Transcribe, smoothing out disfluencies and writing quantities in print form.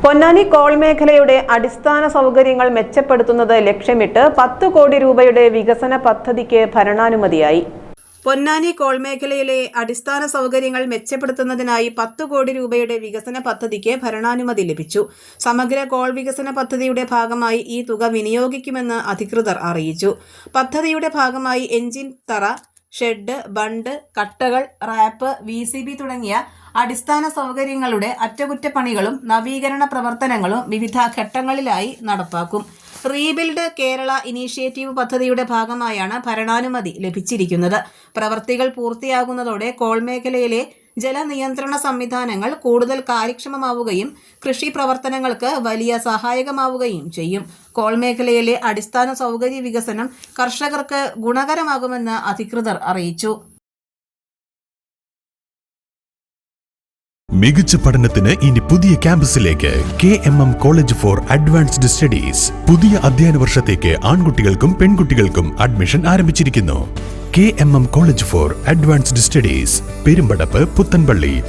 Ponnani call മേഖലയുടെ അടിസ്ഥാന സൗകര്യങ്ങൾ മെച്ചപ്പെടുത്തുന്നത് ലക്ഷ്യമിട്ട് 10 കോടി രൂപയുടെ വികസന പദ്ധതിക്ക് ഭരണാനുമതിയായി. പൊന്നാനി കോൾ മേഖലയിലെ അടിസ്ഥാന സൗകര്യങ്ങൾ മെച്ചപ്പെടുത്തുന്നതിനായി 10 കോടി രൂപയുടെ വികസന പദ്ധതിക്ക് ഭരണാനുമതി ലഭിച്ചു. സമഗ്ര കോൾ വികസന പദ്ധതിയുടെ ഭാഗമായി ഈ തുക വിനിയോഗിക്കുമെന്ന് അധികൃതർ അറിയിച്ചു. പദ്ധതിയുടെ ഭാഗമായി എഞ്ചിൻ തറ, ഷെഡ്, ബണ്ട്, കട്ടകൾ, റാപ്പ്, VCB തുടങ്ങിയ അടിസ്ഥാന സൗകര്യങ്ങളുടെ അറ്റകുറ്റപ്പണികളും നവീകരണ പ്രവർത്തനങ്ങളും വിവിധ ഘട്ടങ്ങളിലായി നടപ്പാക്കും. റീബിൽഡ് കേരള ഇനീഷ്യേറ്റീവ് പദ്ധതിയുടെ ഭാഗമായാണ് ഭരണാനുമതി ലഭിച്ചിരിക്കുന്നത്. പ്രവൃത്തികൾ പൂർത്തിയാകുന്നതോടെ കോൾ മേഖലയിലെ ജലനിയന്ത്രണ സംവിധാനങ്ങൾ കൂടുതൽ കാര്യക്ഷമമാവുകയും കൃഷി പ്രവർത്തനങ്ങൾക്ക് വലിയ സഹായകമാവുകയും ചെയ്യും. കോൾ മേഖലയിലെ അടിസ്ഥാന സൗകര്യ വികസനം കർഷകർക്ക് ഗുണകരമാകുമെന്ന് അധികൃതർ അറിയിച്ചു. മികച്ച പഠനത്തിന് ഇനി പുതിയ ക്യാമ്പസിലേക്ക് KMM college for advanced studies. പുതിയ അധ്യയന വർഷത്തേക്ക് ആൺകുട്ടികൾക്കും പെൺകുട്ടികൾക്കും അഡ്മിഷൻ ആരംഭിച്ചിരിക്കുന്നു. KMM college for advanced studies, Perumpadappu, Puthanpally.